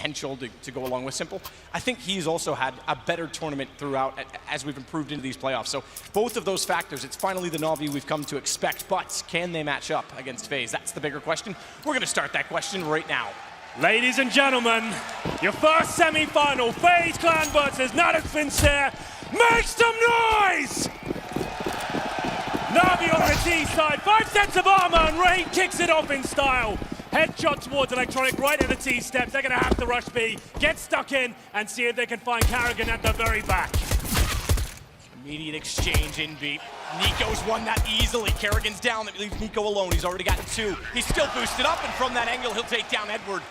potential to go along with Simple. I think he's also had a better tournament throughout as we've improved into these playoffs. So both of those factors, it's finally the Navi we've come to expect, but can they match up against FaZe? That's the bigger question. We're going to start that question right now. Ladies and gentlemen, your first semi-final, FaZe Clan versus Natus Vincere. Make some noise! Navi on the T side, 5 sets of armor, and Rain kicks it off in style. Headshot towards Electronic right at the T steps. They're going to have to rush B, get stuck in, and see if they can find Karrigan at the very back. Immediate exchange in B. Nico's won that easily. Karrigan's down. That leaves Nico alone. He's already gotten 2. He's still boosted up, and from that angle, he'll take down Edward.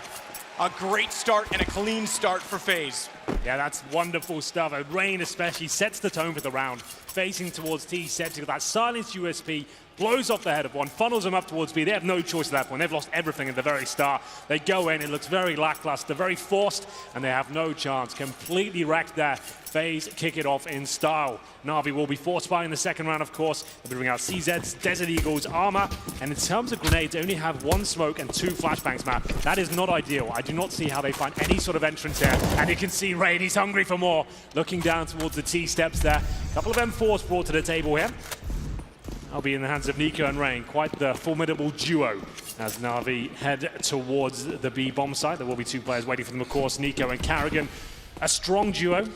A great start and a clean start for FaZe. Yeah, that's wonderful stuff. Rain especially sets the tone for the round. Facing towards T, sets that silenced USP, blows off the head of one, funnels them up towards B. They have no choice at that point. They've lost everything at the very start. They go in, it looks very lackluster, very forced, and they have no chance. Completely wrecked there. FaZe kick it off in style. Navi will be force firing the second round, of course. They'll bring out CZs, Desert Eagles, armor, and in terms of grenades, they only have 1 smoke and 2 flashbangs, Matt. That is not ideal. I do not see how they find any sort of entrance here. And you can see Rain, he's hungry for more. Looking down towards the T steps there. A couple of M4s brought to the table here. I'll be in the hands of Nico and Rain. Quite the formidable duo as Navi head towards the B bomb site. There will be 2 players waiting for them, of course, Nico and Karrigan. A strong duo.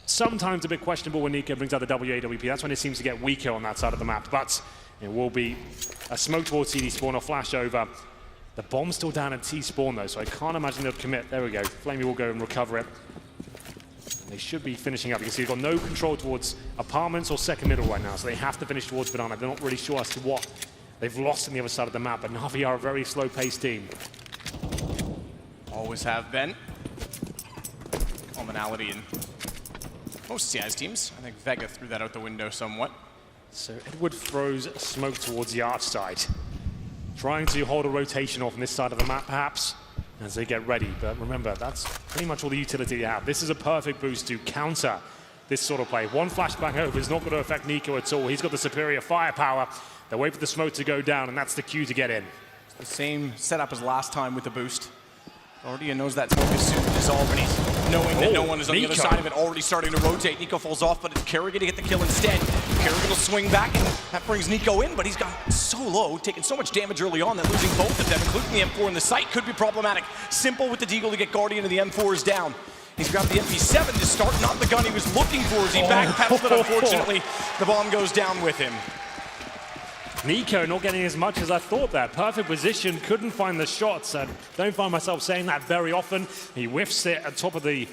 Sometimes a bit questionable when Nico brings out the WAWP. That's when it seems to get weaker on that side of the map. But it will be a smoke towards CD spawn or flash over. The bomb's still down at T spawn though, so I can't imagine they'll commit. There we go. Flamey will go and recover it. They should be finishing up. You can see they've got no control towards apartments or second middle right now, so they have to finish towards Banana. They're not really sure as to what they've lost on the other side of the map, but Navi are a very slow-paced team. Always have been. Commonality in most CIS teams. I think Vega threw that out the window somewhat. So Edward throws smoke towards the arch side. Trying to hold a rotation off on this side of the map, perhaps, as they get ready. But remember, that's pretty much all the utility they have. This is a perfect boost to counter this sort of play. 1 flashbang over is not going to affect Nico at all. He's got the superior firepower. They wait for the smoke to go down, and that's the cue to get in. It's the same setup as last time with the boost. Guardian knows that smoke is soon to dissolve, and he's knowing that no one is on the other side of it, already starting to rotate. Nico falls off, but it's Karrigan to get the kill instead. Karrigan will swing back, and that brings Nico in, but he's got so low, taking so much damage early on that losing both of them, including the M4 in the site, could be problematic. Simple with the deagle to get Guardian, and the M4 is down. He's grabbed the MP7 to start, not the gun he was looking for as he backpedaled, but unfortunately, the bomb goes down with him. Nico not getting as much as I thought there. Perfect position, couldn't find the shots. I don't find myself saying that very often. He whiffs it at top of the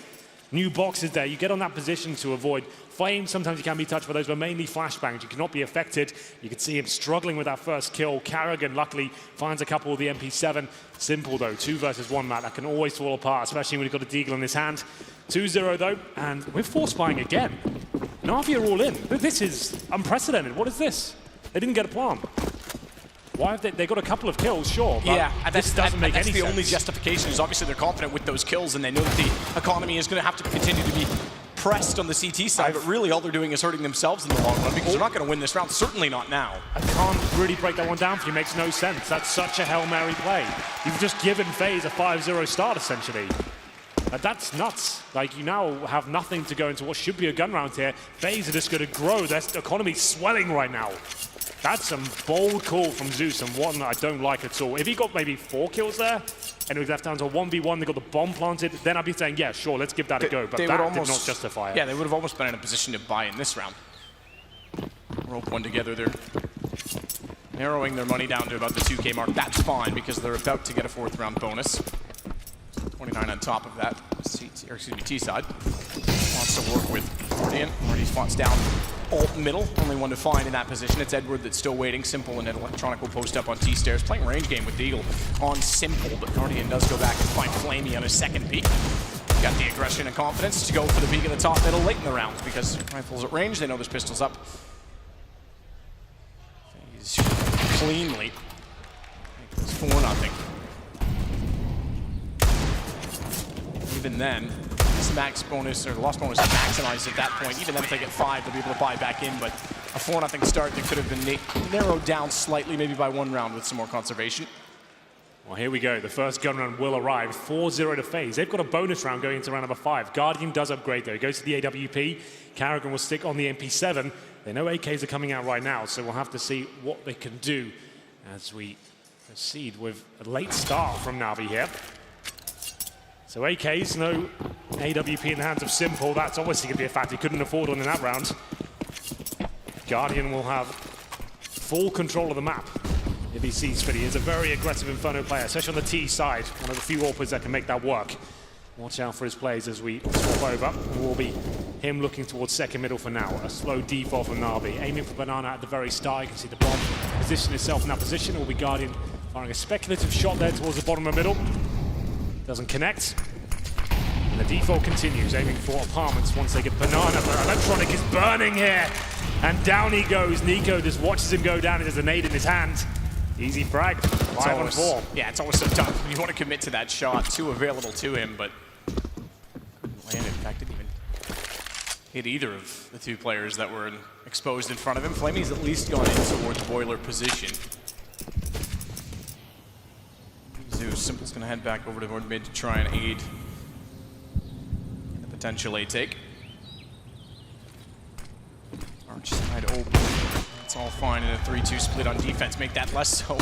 new boxes there. You get on that position to avoid flame. Sometimes you can be touched by those, but mainly flashbangs. You cannot be affected. You can see him struggling with that first kill. Karrigan luckily finds a couple of the MP7. Simple though, 2 versus 1, Matt. That can always fall apart, especially when you've got a deagle in his hand. 2-0 though, and we're force buying again. Navi are all in. This is unprecedented. What is this? They didn't get a plant. Why have they got a couple of kills, sure, but yeah, this doesn't make any sense. That's the only justification is obviously they're confident with those kills and they know that the economy is going to have to continue to be pressed on the CT side, but really all they're doing is hurting themselves in the long run because they're not going to win this round, certainly not now. I can't really break that one down for you, makes no sense. That's such a Hail Mary play. You've just given FaZe a 5-0 start, essentially. That's nuts. Like, you now have nothing to go into what should be a gun round here. FaZe are just going to grow. Their economy's swelling right now. That's some bold call from Zeus, and one that I don't like at all. If he got maybe 4 kills there, and it was left down to a 1v1, they got the bomb planted, then I'd be saying, yeah, sure, let's give that a go. But that did not justify it. Yeah, they would have almost been in a position to buy in this round. Rope one together, they're narrowing their money down to about the 2K mark. That's fine, because they're about to get a 4th round bonus. 29 on top of that. T side. Wants to work with Guardian. Already spots down alt middle. Only one to find in that position. It's Edward that's still waiting. Simple and Electronic will post up on T stairs. Playing range game with Deagle on Simple, but Guardian does go back and find Flamey on his second peek. Got the aggression and confidence to go for the peek in the top middle late in the round because rifles at range. They know there's pistols up. He's cleanly. It's 4-0. Even then, this max bonus, or the loss bonus is maximized at that point. Even then, if they get 5, they'll be able to buy back in. But a 4-0 start that could have been narrowed down slightly, maybe by 1 round with some more conservation. Well, here we go. The first gun run will arrive. 4-0 to FaZe. They've got a bonus round going into round number 5. Guardian does upgrade, though. He goes to the AWP. Karrigan will stick on the MP7. They know AKs are coming out right now, so we'll have to see what they can do as we proceed with a late start from Navi here. So AKs, no AWP in the hands of Simple. That's obviously going to be a fact he couldn't afford one in that round. Guardian will have full control of the map if he sees fit. He is a very aggressive Inferno player, especially on the T side. One of the few AWPers that can make that work. Watch out for his plays as we swap over. It will be him looking towards second middle for now. A slow default from Navi. Aiming for Banana at the very start. You can see the bomb position itself in that position. It will be Guardian firing a speculative shot there towards the bottom of the middle. Doesn't connect. And the default continues, aiming for apartments once they get Banana. But Electronic is burning here. And down he goes. Nico just watches him go down. He has a nade in his hand. Easy frag. 5 on 4. Yeah, it's always so tough. You want to commit to that shot. 2 available to him, but couldn't land. In fact, didn't even hit either of the 2 players that were exposed in front of him. Flamey's at least gone in towards boiler position. Zeus, Simple's going to head back over to North mid to try and aid in the potential A take. Arch side open. It's all fine in a 3-2 split on defense. Make that less so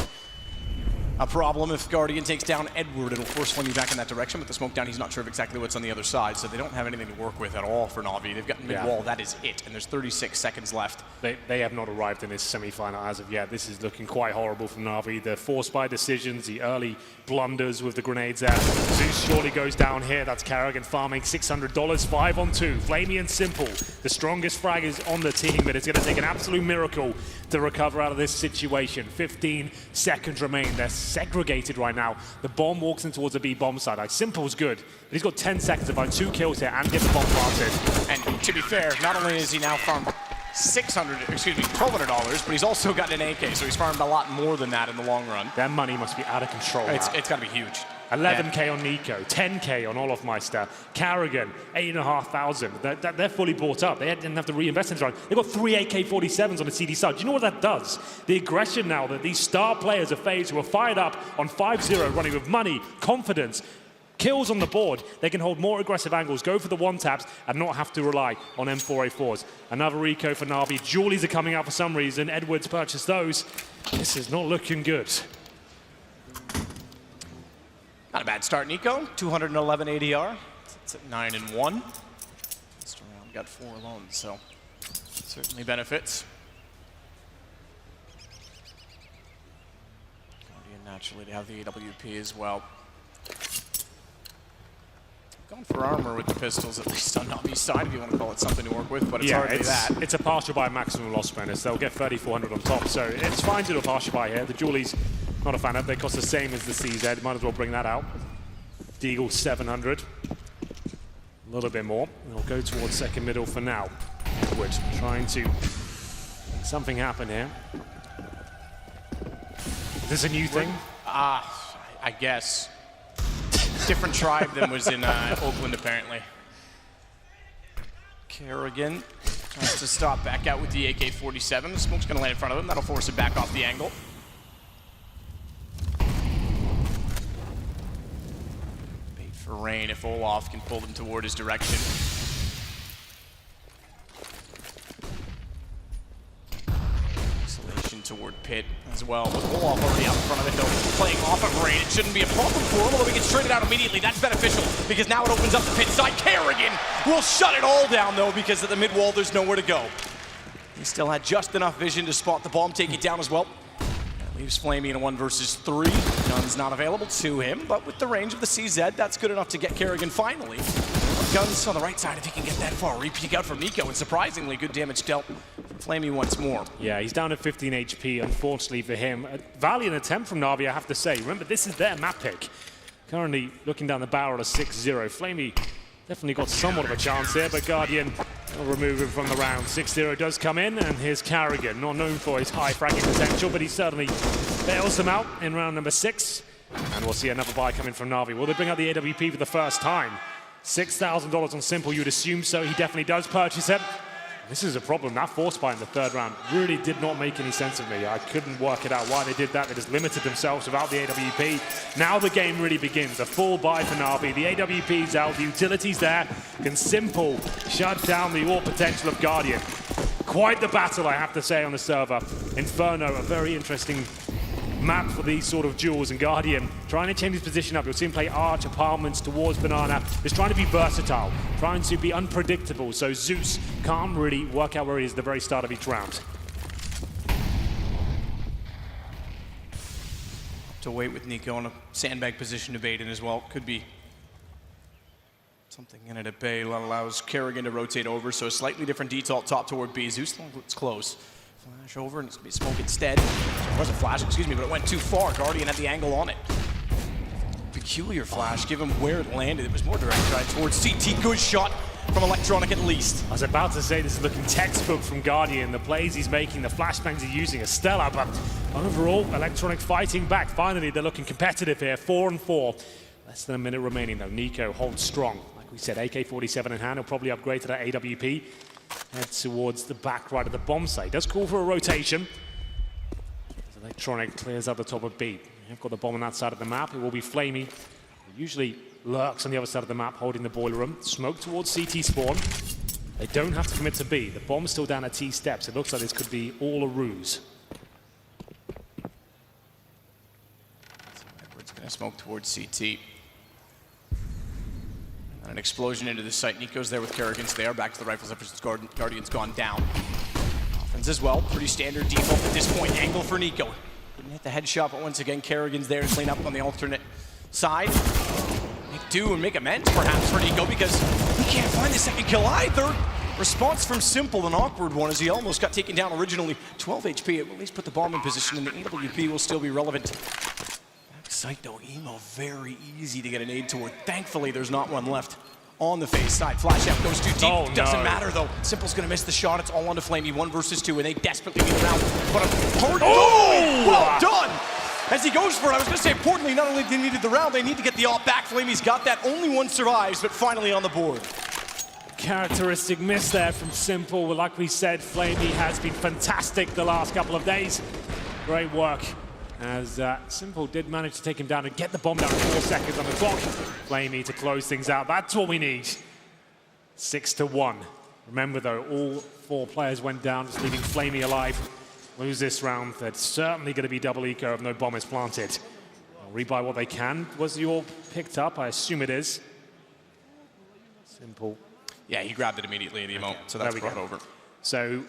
a problem. If Guardian takes down Edward, it'll force Flamey back in that direction. With the smoke down, he's not sure of exactly what's on the other side, so they don't have anything to work with at all for Navi. They've got mid-wall, that is it, and there's 36 seconds left. They have not arrived in this semi-final as of yet. This is looking quite horrible from Navi. The forced by decisions, the early blunders with the grenades there. Zeus surely goes down here. That's Karrigan farming $600, 5 on 2. Flamey and Simple, the strongest frag is on the team, but it's going to take an absolute miracle to recover out of this situation. 15 seconds remain. They're segregated right now. The bomb walks in towards the B bomb side. Like, Simple's good, but he's got 10 seconds to find 2 kills here and get the bomb planted. And to be fair, not only is he now farmed $1,200, but he's also got an AK, so he's farmed a lot more than that in the long run. Their money must be out of control. It's got to be huge. 11K on Nico, 10K on Olofmeister, Karrigan, 8,500. They're fully bought up. They didn't have to reinvest in this round. They've got 3 AK-47s on the CD side. Do you know what that does? The aggression now that these star players of FaZe who are fired up on 5-0, running with money, confidence, kills on the board, they can hold more aggressive angles, go for the one-taps, and not have to rely on M4A4s. Another eco for Navi. Julies are coming out for some reason. Edwards purchased those. This is not looking good. Not a bad start, Nico. 211 ADR. It's at 9-1. This round got 4 alone, so certainly benefits. Guardian naturally to have the AWP as well. Going for armor with the pistols, at least on Navi's side, if you want to call it something to work with, but it's hardly that. It's a partial buy maximum loss bonus. They'll get 3,400 on top, so it's fine to do a partial buy here. The Julies, not a fan of. They cost the same as the CZ. Might as well bring that out. Deagle 700. A little bit more. They'll go towards second middle for now. Edward trying to make something happen here. Is this a new thing? I guess. Different tribe than was in Oakland, apparently. Karrigan tries to stop back out with the AK-47. The smoke's going to land in front of him. That'll force him back off the angle. Bait for rain if Olaf can pull them toward his direction. Isolation toward Pit as well. With Olaf already out in front of it, though, playing off of rain. It shouldn't be a problem for him, although we can straight it out immediately. That's beneficial because now it opens up the Pit side. Karrigan will shut it all down, though, because at the mid wall, there's nowhere to go. He still had just enough vision to spot the bomb, take it down as well. That leaves Flamey in a 1 versus 3. Guns not available to him, but with the range of the CZ, that's good enough to get Karrigan finally. Guns on the right side if he can get that far. Re-peek out from Nico, and surprisingly good damage dealt from Flamey once more. Yeah, he's down to 15 HP, unfortunately for him. A valiant attempt from Navi, I have to say. Remember, this is their map pick. Currently looking down the barrel of 6-0. Flamey definitely got somewhat of a chance here, but Guardian will remove him from the round. 6-0 does come in, and here's Karrigan, not known for his high fragging potential, but he certainly bails them out in round number 6. And we'll see another buy coming from Navi. Will they bring out the AWP for the first time? $6,000 on Simple, you'd assume so. He definitely does purchase it. This is a problem. That force buy in the third round really did not make any sense of me. I couldn't work it out why they did that. They just limited themselves without the AWP. Now the game really begins. A full buy for Navi. The AWP's out. The utility's there. Can Simple shut down the AWP potential of Guardian. Quite the battle, I have to say, on the server. Inferno, a very interesting map for these sort of duels, and Guardian trying to change his position up. You'll see him play Arch, Apartments towards Banana. Just trying to be versatile, trying to be unpredictable, so Zeus can't really work out where he is at the very start of each round. To wait with Nico in a sandbag position to bait in as well. Could be something in it at Bay. That allows Kerrigan to rotate over, so a slightly different detail top toward B. Zeus looks close. Flash over, and it's going to be smoke instead. It wasn't flash, excuse me, but it went too far. Guardian had the angle on it. Peculiar flash, given where it landed. It was more direct drive towards CT. Good shot from Electronic at least. I was about to say this is looking textbook from Guardian. The plays he's making, the flashbangs he's using are stellar, but overall, Electronic fighting back. Finally, they're looking competitive here, 4-4. Less than a minute remaining though. Nico holds strong. Like we said, AK-47 in hand. He'll probably upgrade to that AWP. Head towards the back right of the bomb site. Does call for a rotation. As Electronic clears out the top of B. They've got the bomb on that side of the map. It will be Flamey. He usually lurks on the other side of the map, holding the boiler room. Smoke towards CT spawn. They don't have to commit to B. The bomb's still down at T steps. It looks like this could be all a ruse. Edwards going to smoke towards CT. An explosion into the site. Nico's there with Kerrigan's there. Back to the rifles after Guardian's gone down. Offense as well. Pretty standard default at this point. Angle for Nico. Couldn't hit the headshot, but once again, Kerrigan's there to clean up on the alternate side. Make do and make amends perhaps for Nico because he can't find the second kill either. Response from Simple, an awkward one as he almost got taken down originally. 12 HP. It will at least put the bomb in position and the AWP will still be relevant. Sight though, Emo very easy to get a nade toward. Thankfully, there's not one left on the FaZe side. Flash out goes too deep. Oh, Doesn't no. matter though. Simple's gonna miss the shot. It's all onto Flamey. 1 versus 2, and they desperately need a round. But a hard well done. As he goes for it, I was gonna say importantly, not only they needed the round, they need to get the AWP back. Flamey's got that. Only one survives, but finally on the board. Characteristic miss there from Simple. Well, like we said, Flamey has been fantastic the last couple of days. Great work. As Simple did manage to take him down and get the bomb down in 4 seconds on the clock. Flamey to close things out. That's what we need. 6-1. Remember though, all 4 players went down, just leaving Flamey alive. Lose this round. That's certainly going to be double eco if no bomb is planted. They'll rebuy what they can. Was the AWP picked up? I assume it is. Simple. Yeah, he grabbed it immediately at Emo, so that's brought over. So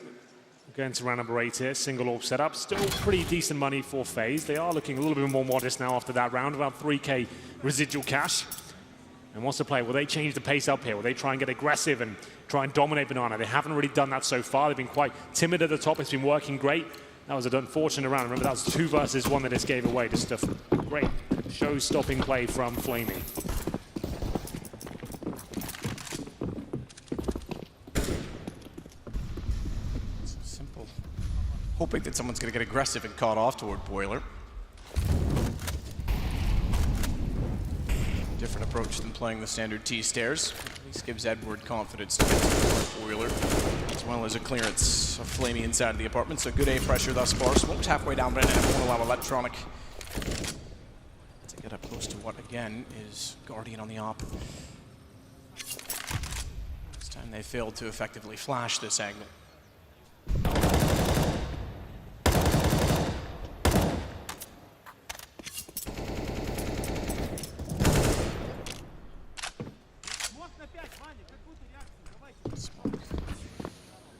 going to round number 8 here, single AWP setup. Still pretty decent money for FaZe. They are looking a little bit more modest now after that round, about 3K residual cash. And what's the play? Will they change the pace up here? Will they try and get aggressive and try and dominate Banana? They haven't really done that so far. They've been quite timid at the top. It's been working great. That was an unfortunate round. Remember, that was 2 versus 1 that just gave away. Just a great show-stopping play from Flamey. Simple. Hoping that someone's going to get aggressive and caught off toward Boiler. Different approach than playing the standard T-stairs. At least gives Edward confidence to get to Boiler, as well as a clearance of Flamey inside of the apartment. So good A pressure thus far. Smoke's halfway down, but it won't allow Electronic to get up close to what, again, is Guardian on the AWP. This time they failed to effectively flash this angle.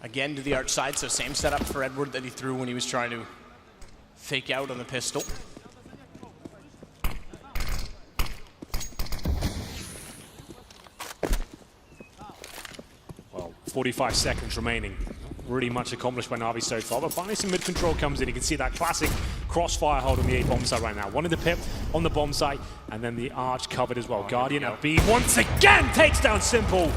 Again to the arch side, so same setup for Edward that he threw when he was trying to fake out on the pistol. Well, 45 seconds remaining. Really much accomplished by Navi so far, but finally some mid-control comes in. You can see that classic crossfire hold on the A bomb site right now. One in the pip on the bomb site, and then the arch covered as well. Guardian at B once again takes down Simple.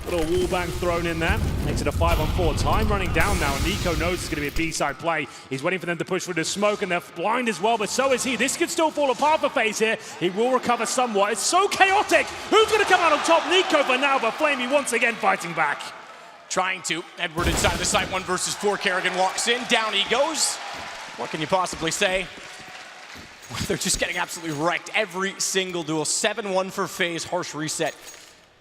Little wallbang thrown in there. Makes it a 5-on-4. Time running down now, and Nico knows it's going to be a B-side play. He's waiting for them to push through the smoke, and they're blind as well, but so is he. This could still fall apart for FaZe here. He will recover somewhat. It's so chaotic. Who's going to come out on top? Nico for now, but Flamey once again fighting back. trying to. Edward inside the site, 1 versus 4. Kerrigan walks in, down he goes. What can you possibly say? They're just getting absolutely wrecked every single duel. 7-1 for FaZe, harsh reset.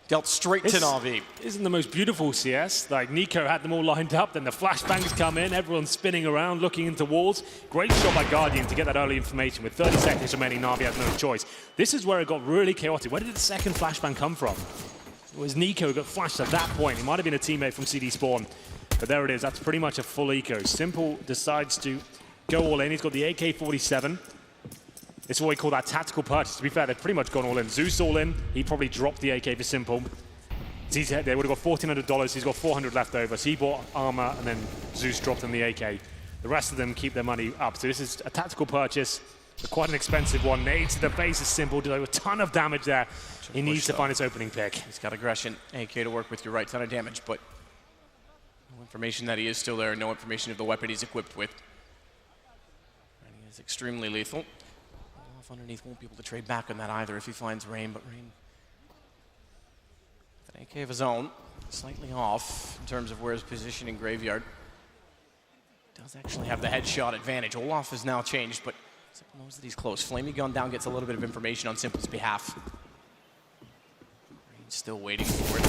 Dealt straight to Navi. Isn't the most beautiful CS? Like, Nico had them all lined up, then the flashbangs come in, everyone's spinning around, looking into walls. Great shot by Guardian to get that early information. With 30 seconds remaining, Navi had no choice. This is where it got really chaotic. Where did the second flashbang come from? It was Nico who got flashed at that point. He might have been a teammate from CD Spawn. But there it is, that's pretty much a full eco. Simple decides to go all in. He's got the AK-47. It's what we call that tactical purchase. To be fair, they've pretty much gone all in. Zeus all in. He probably dropped the AK for Simple. They would have got $1,400. He's got $400 left over. So he bought armor, and then Zeus dropped him the AK. The rest of them keep their money up. So this is a tactical purchase, but quite an expensive one. Nades to the face is Simple. Did a ton of damage there. He needs to find his opening pick. He's got aggression, AK to work with. You're right, ton of damage, but no information that he is still there. No information of the weapon he's equipped with. And he is extremely lethal. Underneath won't be able to trade back on that either if he finds Rain, but Rain with an AK of his own, slightly off in terms of where his position in Graveyard. Does actually have the headshot advantage. Olaf has now changed, but Simple knows that he's close. Flamey Gun down gets a little bit of information on Simple's behalf. Rain's still waiting for it.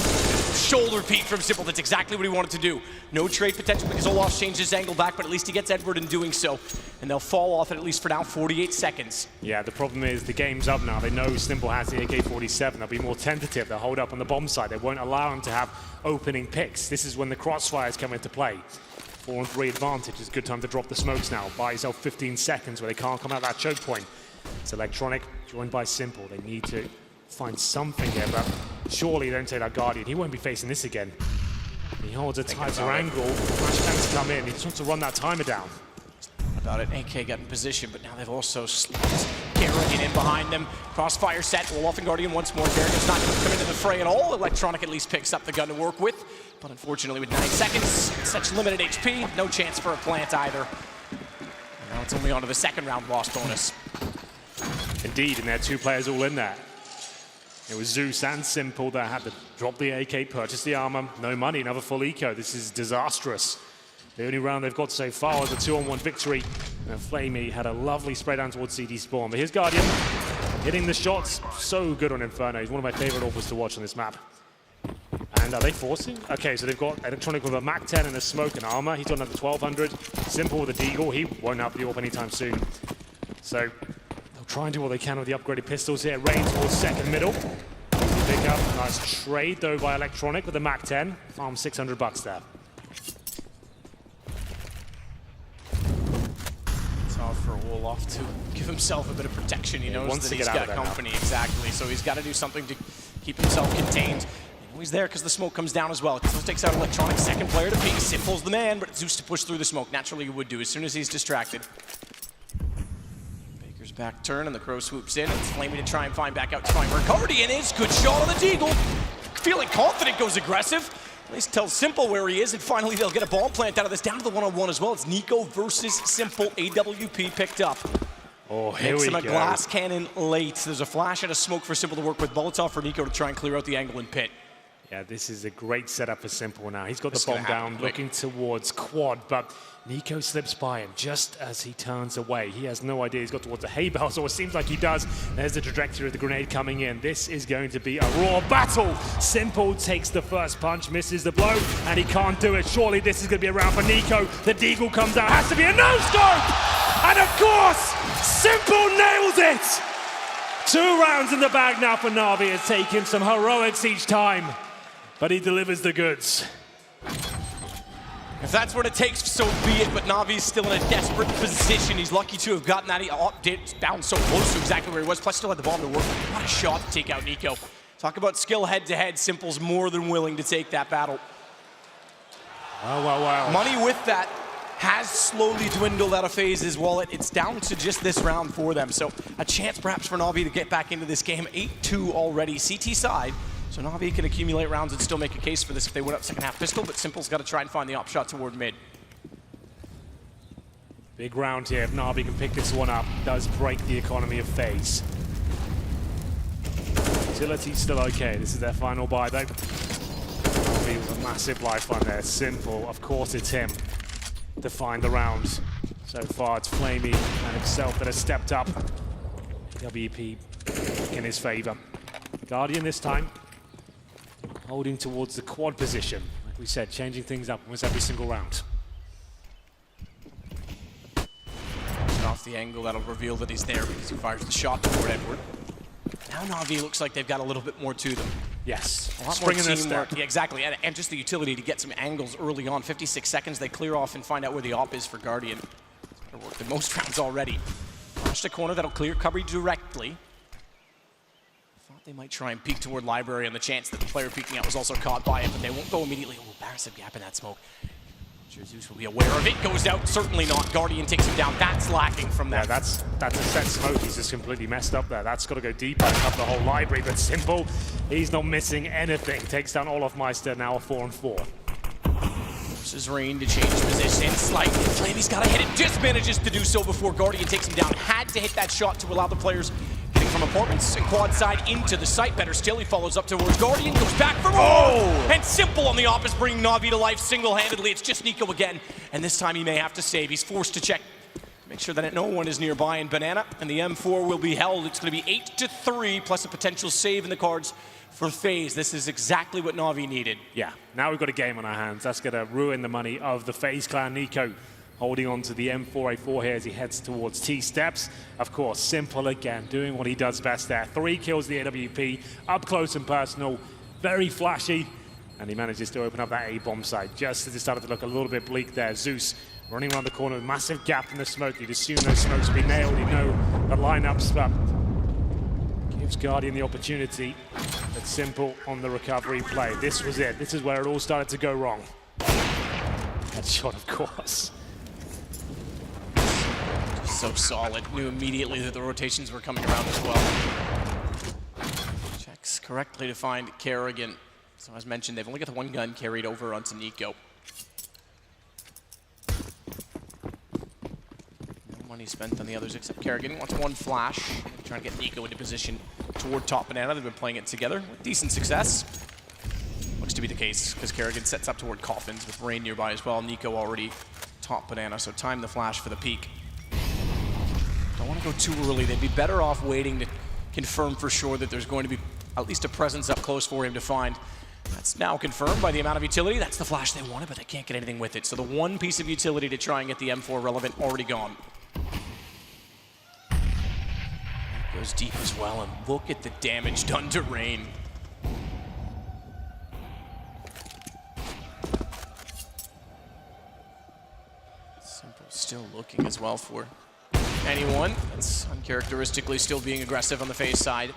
Shoulder peek from Simple, that's exactly what he wanted to do. No trade potential because Olaf's changed his angle back, but at least he gets Edward in doing so. And they'll fall off at least for now 48 seconds. Yeah, the problem is the game's up now. They know Simple has the AK-47. They'll be more tentative. They'll hold up on the bomb side. They won't allow him to have opening picks. This is when the crossfires come into play. 4-on-3 advantage. It's a good time to drop the smokes now. Buy yourself 15 seconds where they can't come out that choke point. It's Electronic joined by Simple. They need to find something here, but surely they don't take that Guardian. He won't be facing this again. He holds a tighter angle. Flashbangs come in. He just wants to run that timer down. About it, AK got in position, but now they've also slapped Kerrigan in behind them. Crossfire set, Olaf and Guardian once more. Kerrigan's not going to come into the fray at all. Electronic at least picks up the gun to work with, but unfortunately with 9 seconds, such limited HP, no chance for a plant either. And now it's only on to the second round loss bonus. Indeed, and there are 2 players all in there. It was Zeus and Simple that had to drop the AK, purchase the armor, no money, another full eco. This is disastrous. The only round they've got so far was a 2-on-1 victory. And Flamey had a lovely spray down towards CD Spawn. But here's Guardian, hitting the shots. So good on Inferno. He's one of my favorite offers to watch on this map. And are they forcing? Okay, so they've got Electronic with a MAC-10 and a smoke and armor. He's got another 1200. Simple with a deagle. He won't have the AWP anytime soon. So they'll try and do what they can with the upgraded pistols here. Rain towards second middle. Pick up. Nice trade though by Electronic with the MAC-10. Farm $600 there. For Olaf to give himself a bit of protection. He knows that he's got company, exactly. So he's got to do something to keep himself contained. He's there because the smoke comes down as well. Still takes out Electronic, second player to peek. Simple's the man, but Zeus to push through the smoke. Naturally, he would do as soon as he's distracted. Baker's back turn, and the Crow swoops in. It's Flamey to try and find back out to find where Guardian is. Good shot on the deagle. Feeling confident, goes aggressive. At least tells Simple where he is, and finally they'll get a bomb plant out of this. Down to the one-on-one as well. It's Nico versus Simple. AWP picked up. Oh, here we go. Makes him a glass cannon late. There's a flash and a smoke for Simple to work with. Molotov for Nico to try and clear out the angle and pit. Yeah, this is a great setup for Simple now. He's got the bomb down, looking towards quad, but Nico slips by him just as he turns away. He has no idea he's got towards the hay bales, or it seems like he does. There's the trajectory of the grenade coming in. This is going to be a raw battle. Simple takes the first punch, misses the blow, and he can't do it. Surely this is going to be a round for Nico. The deagle comes out, has to be a no-scope! And of course, Simple nails it! 2 rounds in the bag now for Navi. Has taken some heroics each time, but he delivers the goods. If that's what it takes, so be it, but Navi's still in a desperate position. He's lucky to have gotten that down so close to exactly where he was, plus still had the bomb to work. What a shot to take out Nico. Talk about skill head-to-head. Simple's more than willing to take that battle. Wow. Money with that has slowly dwindled out of FaZe's wallet. It's down to just this round for them, so a chance perhaps for Navi to get back into this game. 8-2 already, CT side. So Navi can accumulate rounds and still make a case for this if they win up second half pistol, but Simple's got to try and find the op shot toward mid. Big round here. If Navi can pick this one up, does break the economy of FaZe. Utility's still okay. This is their final buy though. Navi with a massive lifeline there. Simple, of course it's him to find the round. So far it's Flamey and himself that has stepped up. WP in his favor. Guardian this time holding towards the quad position. Like we said, changing things up almost every single round. Off the angle, that'll reveal that he's there because he fires the shot toward Edward. Now Navi looks like they've got a little bit more to them. Yes, a lot spring more in their teamwork. step. Yeah, exactly, and just the utility to get some angles early on. 56 seconds, they clear off and find out where the op is for Guardian. It's better work than most rounds already. Flashed a corner that'll clear coverage directly. Thought they might try and peek toward Library on the chance that the player peeking out was also caught by it, but they won't go immediately. Oh, massive gap in that smoke. Sure, Zeus will be aware of it. Goes out, certainly not. Guardian takes him down. That's lacking from that. Yeah, that's a set smoke. He's just completely messed up there. That's got to go deeper and cover the whole library. But Simple, he's not missing anything. Takes down Olaf Meister, now a 4-on-4. Forces Rain to change position slightly. Flamey's got to hit it. Just manages to do so before Guardian takes him down. Had to hit that shot to allow the players hitting from apartments and quad side into the site. Better still, he follows up towards Guardian, goes back for more! And Simple on the op is bringing Navi to life single-handedly. It's just Nico again, and this time he may have to save. He's forced to check, make sure that no one is nearby in Banana, and the M4 will be held. It's going to be 8-3, plus a potential save in the cards for FaZe. This is exactly what Navi needed. Yeah, now we've got a game on our hands. That's going to ruin the money of the FaZe Clan. Nico holding on to the M4A4 here as he heads towards T-steps. Of course, Simple again, doing what he does best there. 3 kills the AWP, up close and personal, very flashy, and he manages to open up that A-bomb site just as it started to look a little bit bleak there. Zeus running around the corner with a massive gap in the smoke. You'd assume those smokes would be nailed. You know the lineups, but gives Guardian the opportunity. But Simple on the recovery play. This was it. This is where it all started to go wrong. That shot, of course. So solid. Knew immediately that the rotations were coming around as well. Checks correctly to find Kerrigan. So as mentioned, they've only got the one gun carried over onto Nico. No money spent on the others except Kerrigan. Wants one flash. Trying to get Nico into position toward top Banana. They've been playing it together with decent success. Looks to be the case because Kerrigan sets up toward Coffins with Rain nearby as well. Nico already top Banana, so time the flash for the peak. Don't want to go too early. They'd be better off waiting to confirm for sure that there's going to be at least a presence up close for him to find. That's now confirmed by the amount of utility. That's the flash they wanted, but they can't get anything with it. So the one piece of utility to try and get the M4 relevant already gone. Goes deep as well, and look at the damage done to Rain. Simple still looking as well for anyone. That's uncharacteristically still being aggressive on the FaZe side.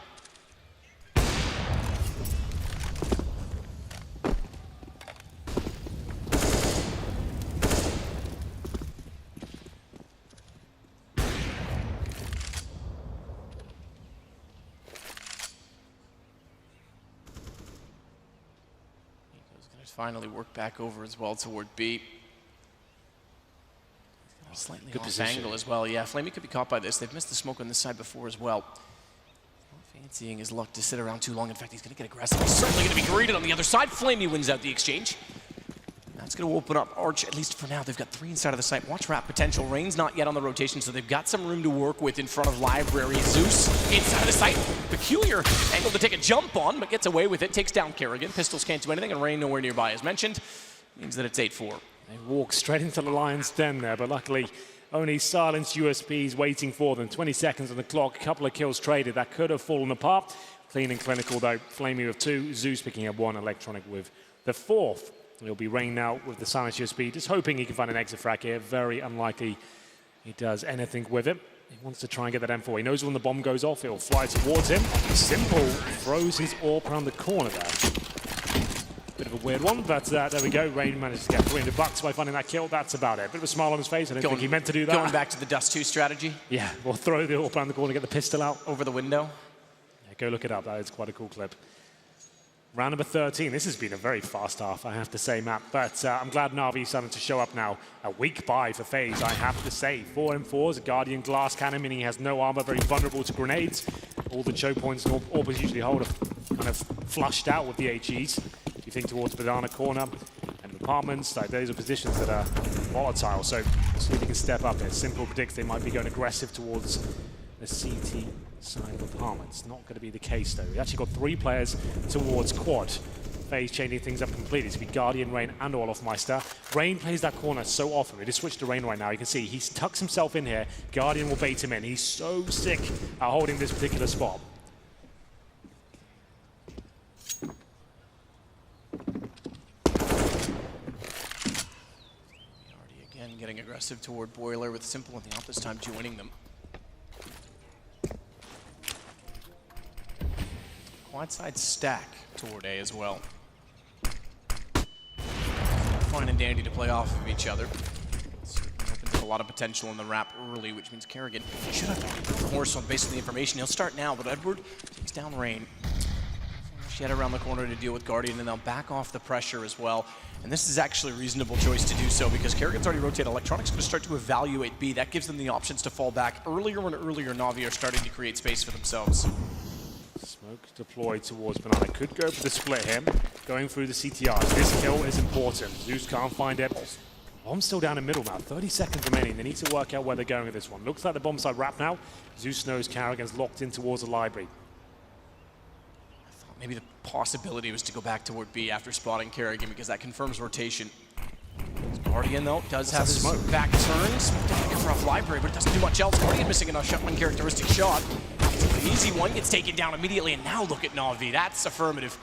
Nico's gonna finally work back over as well toward B. Slightly good off position. angle as well. Yeah, Flamey could be caught by this. They've missed the smoke on this side before as well. Not fancying his luck to sit around too long. In fact, he's going to get aggressive. He's certainly going to be greeted on the other side. Flamey wins out the exchange. That's going to open up Arch, at least for now. They've got 3 inside of the site. Watch Wrap potential. Rain's not yet on the rotation, so they've got some room to work with in front of Library. Zeus inside of the site. Peculiar angle to take a jump on, but gets away with it. Takes down Kerrigan. Pistols can't do anything, and Rain nowhere nearby, as mentioned. Means that it's 8-4. They walk straight into the Lion's Den there, but luckily only silenced USPs waiting for them. 20 seconds on the clock, a couple of kills traded. That could have fallen apart. Clean and clinical though. Flamey with 2, Zeus picking up 1, Electronic with the 4th. It'll be Rain now with the silenced USP, just hoping he can find an exit frag here. Very unlikely he does anything with it. He wants to try and get that M4. He knows when the bomb goes off, it'll fly towards him. Simple throws his AWP around the corner there. Bit of a weird one, but there we go. Rain manages to get $300 by finding that kill. That's about it. Bit of a smile on his face. I don't think he meant to do that. Going back to the Dust 2 strategy. Yeah, we'll throw the AWP around the corner, get the pistol out. Over the window. Yeah, go look it up. That is quite a cool clip. Round number 13. This has been a very fast half, I have to say, Matt. But I'm glad Navi's starting to show up now. A weak buy for FaZe, I have to say. 4 M4s, a Guardian glass cannon, meaning he has no armor, very vulnerable to grenades. All the choke points and AWPers usually hold are kind of flushed out with the HEs. You think towards Banana Corner and Apartments, like those are positions that are volatile, so see if he can step up here. Simple predicts they might be going aggressive towards the CT side of Apartments. Not going to be the case though. We actually got 3 players towards Quad. FaZe changing things up completely. It's be Guardian, Rain, and Olofmeister. Rain plays that corner so often. We just switched to Rain right now. You can see he tucks himself in here. Guardian will bait him in. He's so sick at holding this particular spot. Again, getting aggressive toward Boiler with Simple and the Op this time joining them. Quad side stack toward A as well. Fine and dandy to play off of each other. Certainly opens up a lot of potential in the wrap early, which means Kerrigan should have the horse on based on the information. He'll start now, but Edward takes down Rain. She had around the corner to deal with Guardian, and they'll back off the pressure as well. And this is actually a reasonable choice to do so because Kerrigan's already rotated. Electronics going to start to evaluate B. That gives them the options to fall back earlier when earlier Navi are starting to create space for themselves. Smoke deployed towards Banana. Could go for the split him, going through the CTRs. This kill is important. Zeus can't find it. Bomb's still down in middle now. 30 seconds remaining. They need to work out where they're going with this one. Looks like the bomb side wrap now. Zeus knows Kerrigan's locked in towards the library. Maybe the possibility was to go back toward B after spotting Kerrigan because that confirms rotation. Guardian, though, does have his back turns. Cover off library, but it doesn't do much else. Guardian missing an uncharacteristic shot. It's an easy one, gets taken down immediately, and now look at Navi. That's affirmative.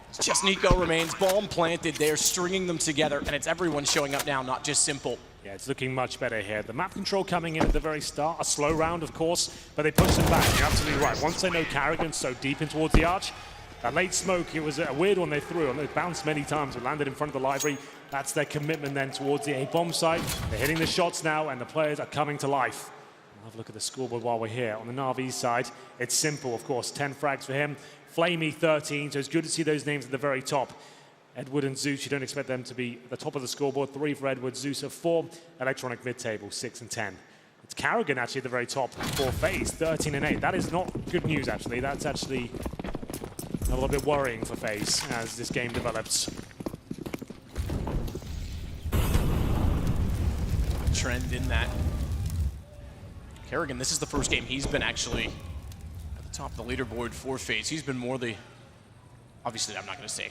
It's just Nico remains, bomb planted. They're stringing them together, and it's everyone showing up now, not just Simple. Yeah, it's looking much better here. The map control coming in at the very start. A slow round, of course, but they push them back. You're absolutely right. Once they know Kerrigan's so deep in towards the arch, that late smoke, it was a weird one they threw, and it bounced many times. It landed in front of the library. That's their commitment then towards the A-bomb site. They're hitting the shots now, and the players are coming to life. We'll have a look at the scoreboard while we're here. On the Navi side, it's Simple, of course. 10 frags for him. Flamey, 13, so it's good to see those names at the very top. Edward and Zeus, you don't expect them to be at the top of the scoreboard. 3 for Edward, Zeus at 4. Electronic mid-table, 6 and 10. It's Kerrigan actually at the very top for FaZe, 13 and 8. That is not good news, actually. That's actually a little bit worrying for FaZe as this game develops. Trend in that. Kerrigan, this is the first game he's been actually at the top of the leaderboard for FaZe. He's been more the, obviously I'm not going to say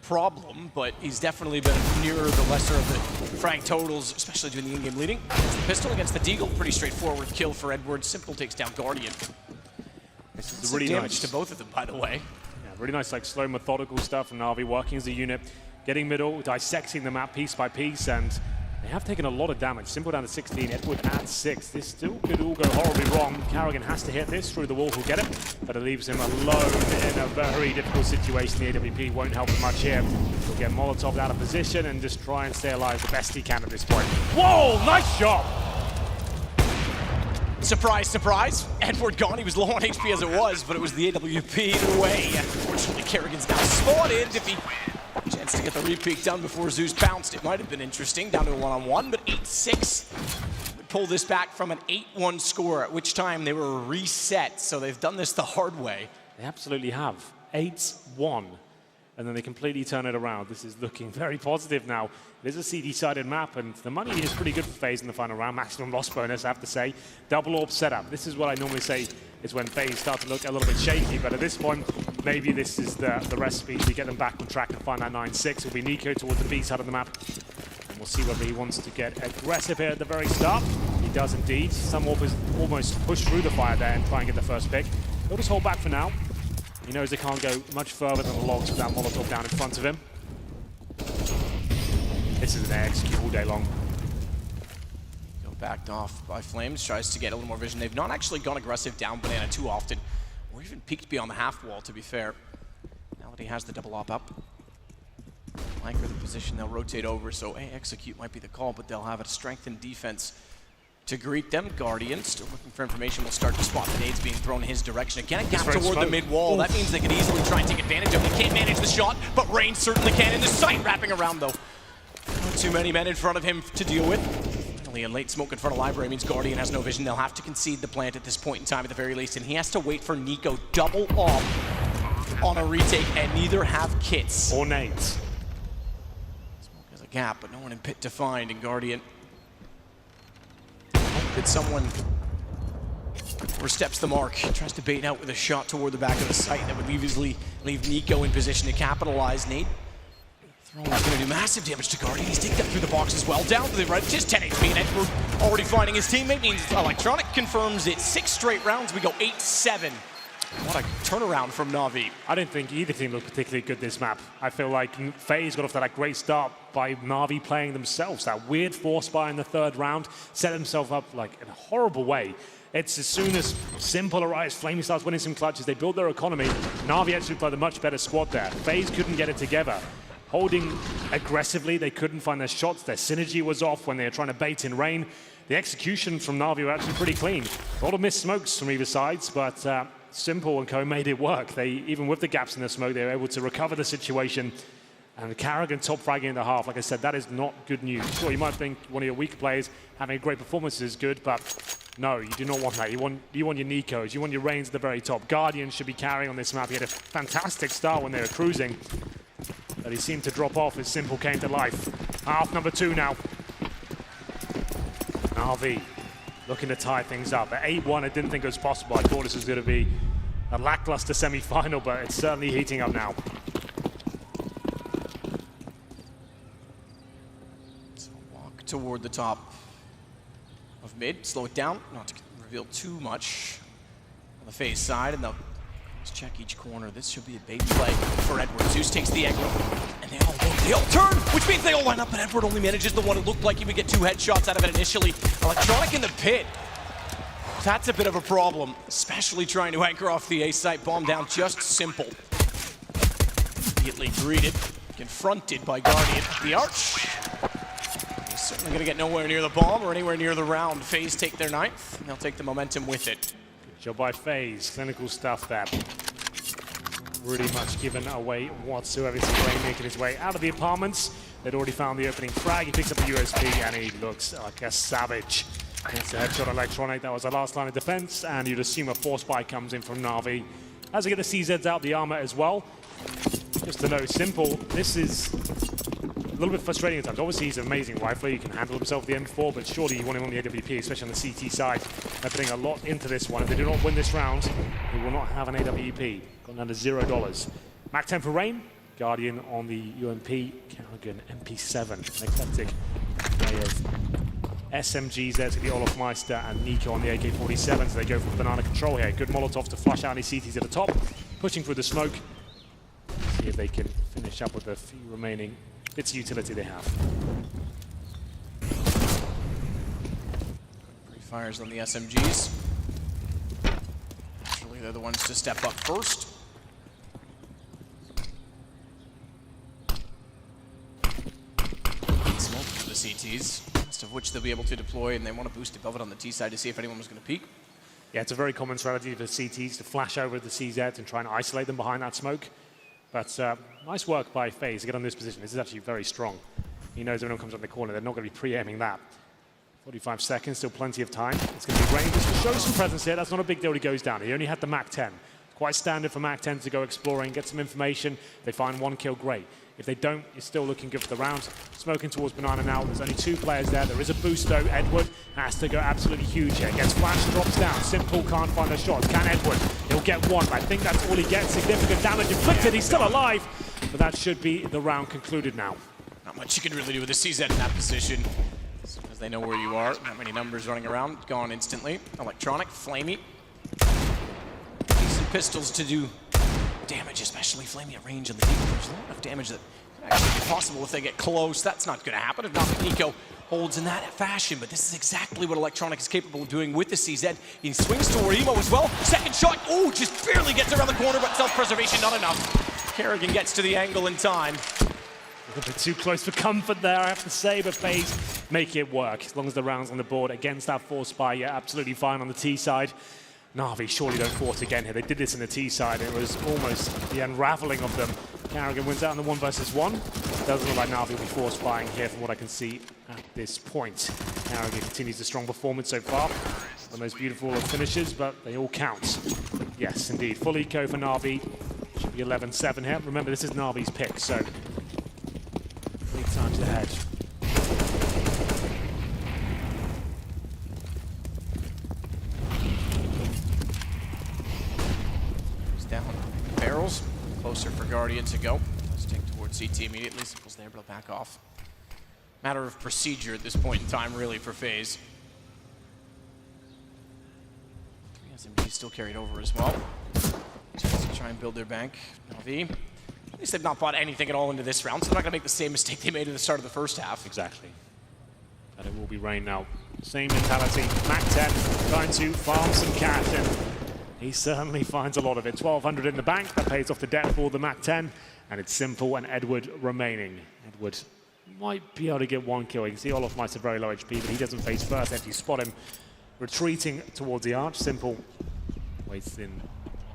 problem, but he's definitely been nearer the lesser of the frag totals, especially doing the in-game leading. Against the pistol, against the Deagle, pretty straightforward kill for Edward. Simple takes down Guardian. This is really damage to both of them, by the way. Yeah, really nice, like slow, methodical stuff from Navi, working as a unit, getting middle, dissecting the map piece by piece, and they have taken a lot of damage. Simple down to 16, Edward at 6. This still could all go horribly wrong. Kerrigan has to hit this through the wall, he'll get it, but it leaves him alone in a very difficult situation. The AWP won't help him much here. He'll get Molotov out of position and just try and stay alive the best he can at this point. Whoa, nice shot! Surprise, surprise. Edward gone. He was low on HP as it was, but it was the AWP either way. Unfortunately, Kerrigan's now spotted. If he chance to get the repeat done before Zeus bounced, it might have been interesting. Down to a one-on-one, but 8-6 would pull this back from an 8-1 score, at which time they were reset. So they've done this the hard way. They absolutely have. 8-1. And then they completely turn it around. This is looking very positive now. It is a CD-sided map, and the money is pretty good for FaZe in the final round. Maximum loss bonus, I have to say. Double orb setup. This is what I normally say is when FaZe start to look a little bit shaky, but at this point, maybe this is the recipe to get them back on track and find that 9-6. It'll be Nico towards the B side of the map. And we'll see whether he wants to get aggressive here at the very start. He does indeed. Some orb is almost pushed through the fire there and try and get the first pick. He'll just hold back for now. He knows they can't go much further than the logs without Molotov down in front of him. This is an air execute all day long. Backed off by Flames, tries to get a little more vision. They've not actually gone aggressive down Banana too often, or even peeked beyond the half wall, to be fair. Now that he has the double op up. Like the position, they'll rotate over, so execute might be the call, but they'll have a strengthened defense to greet them. Guardian still looking for information. Will start to spot the nades being thrown in his direction. Again, a gap toward the mid wall. That means they could easily try and take advantage of it. They can't manage the shot, but Rain certainly can. In the sight, wrapping around though. Not too many men in front of him to deal with. Finally, a late smoke in front of library means Guardian has no vision. They'll have to concede the plant at this point in time at the very least, and he has to wait for Nico double off on a retake, and neither have kits. Or nades. Smoke has a gap, but no one in pit to find, and Guardian. Hope that someone oversteps the mark, tries to bait out with a shot toward the back of the site that would easily leave Nico in position to capitalize. Nate throwing is going to do massive damage to Guardian. He's taking that through the box as well. Down to the right, just 10 HP, and Edward already finding his teammate. Means Electronic confirms it. 6 straight rounds, we go 8-7. What a turnaround from Navi. I didn't think either team looked particularly good this map. I feel like FaZe got off to that great start by Navi playing themselves. That weird force buy in the 3rd round set himself up like in a horrible way. It's as soon as Simple arrives, Flamey starts winning some clutches, they build their economy. Navi actually played a much better squad there. FaZe couldn't get it together. Holding aggressively, they couldn't find their shots. Their synergy was off when they were trying to bait in rain. The execution from Navi were actually pretty clean. A lot of missed smokes from either sides, but Simple and co made it work. They, even with the gaps in the smoke, they were able to recover the situation. And Carrigan top fragging in the half, like I said, that is not good news. Sure, you might think one of your weaker players having a great performance is good, but no, you do not want that. You want your Nikos, you want your Reigns at the very top. Guardian should be carrying on this map. He had a fantastic start when they were cruising, but he seemed to drop off as Simple came to life. Half number 2 now. Navi looking to tie things up. At 8-1, I didn't think it was possible. I thought this was going to be a lackluster semi-final, but it's certainly heating up now. So walk toward the top of mid, slow it down, not to reveal too much on the FaZe side, and they'll just check each corner. This should be a big play for Edward. Zeus takes the angle, and they all turn, which means they all line up, and Edward only manages the one. It looked like he would get 2 headshots out of it initially. Electronic in the pit. That's a bit of a problem, especially trying to anchor off the A site. Bomb down, just Simple. Immediately greeted, confronted by Guardian at the arch. He's certainly going to get nowhere near the bomb or anywhere near the round. FaZe take their 9th, and they'll take the momentum with it. Good job by FaZe, clinical stuff there. Really much given away whatsoever. Rain making his way out of the apartments. They'd already found the opening frag. He picks up the USP, and he looks like a savage. It's a headshot Electronic. That was the last line of defense, and you'd assume a force buy comes in from Navi. As they get the CZs out, the armor as well. Just to know, Simple, this is a little bit frustrating at times. Obviously, he's an amazing rifler. He can handle himself with the M4, but surely you want him on the AWP, especially on the CT side. They're putting a lot into this one. If they do not win this round, he will not have an AWP. Got down to $0. Mac 10 for Rain. Guardian on the UMP. Carrigan MP7. Eclectic way of SMGs there to the Olaf Meister, and Nico on the AK-47, so they go for banana control here. Good Molotov to flush out any CTs at the top. Pushing through the smoke. See if they can finish up with the few remaining bits of utility they have. Pre-fires on the SMGs. Naturally, they're the ones to step up first. Smoke for the CTs, most of which they'll be able to deploy, and they want to boost above it on the T side to see if anyone was going to peek. Yeah, it's a very common strategy for CTs to flash over the CZ and try and isolate them behind that smoke. But nice work by FaZe to get on this position. This is actually very strong. He knows when anyone comes up the corner, they're not going to be pre-aiming that. 45 seconds, still plenty of time. It's going to be Rain just to show some presence here. That's not a big deal he goes down. He only had the Mac 10. Quite standard for Mac 10 to go exploring, get some information. They find 1 kill, great. If they don't, it's still looking good for the round. Smoking towards Banana now. There's only 2 players there. There is a boost though. Edward has to go absolutely huge here. Gets flashed, drops down. Simple can't find the shots. Can Edward? He'll get 1. I think that's all he gets. Significant damage inflicted. He's still alive. But that should be the round concluded now. Not much you can really do with the CZ in that position. As soon as they know where you are, not many numbers running around. Gone instantly. Electronic, Flamey. Decent pistols to do damage, especially Flamey at range on the Deagle. There's a lot of damage that could actually be possible if they get close. That's not going to happen if not Nico holds in that fashion, but this is exactly what Electronic is capable of doing with the CZ. He swings toward Emo as well. Second shot, oh, just barely gets around the corner, but self-preservation not enough. Carrigan gets to the angle in time. A little bit too close for comfort there, I have to say, but FaZe make it work. As long as the round's on the board against that force buy, you're absolutely fine on the T side. Navi surely don't fort again here. They did this in the T side. It was almost the unraveling of them. Carrigan wins out in the 1 versus 1. Doesn't look like Navi will be force buying here from what I can see at this point. Carrigan continues the strong performance so far. The most beautiful of finishes, but they all count. Yes, indeed. Full eco for Navi. Should be 11-7 here. Remember, this is Navi's pick, so lead time to the hedge. He's down. Barrels. Closer for Guardian to go. Let's take towards CT immediately. Simple's there, but he'll back off. Matter of procedure at this point in time, really, for FaZe. 3 SMGs still carried over as well. Just to try and build their bank. Navi. At least they've not bought anything at all into this round, so they're not going to make the same mistake they made at the start of the first half. Exactly. But it will be Rain now. Same mentality. map1 trying to farm some cash, and he certainly finds a lot of it. 1,200 in the bank. That pays off the debt for the map1, and it's Simple and Edward remaining. Edward might be able to get 1 kill. You can see Olof might have very low HP, but he doesn't face first. If you spot him retreating towards the arch, Simple waits in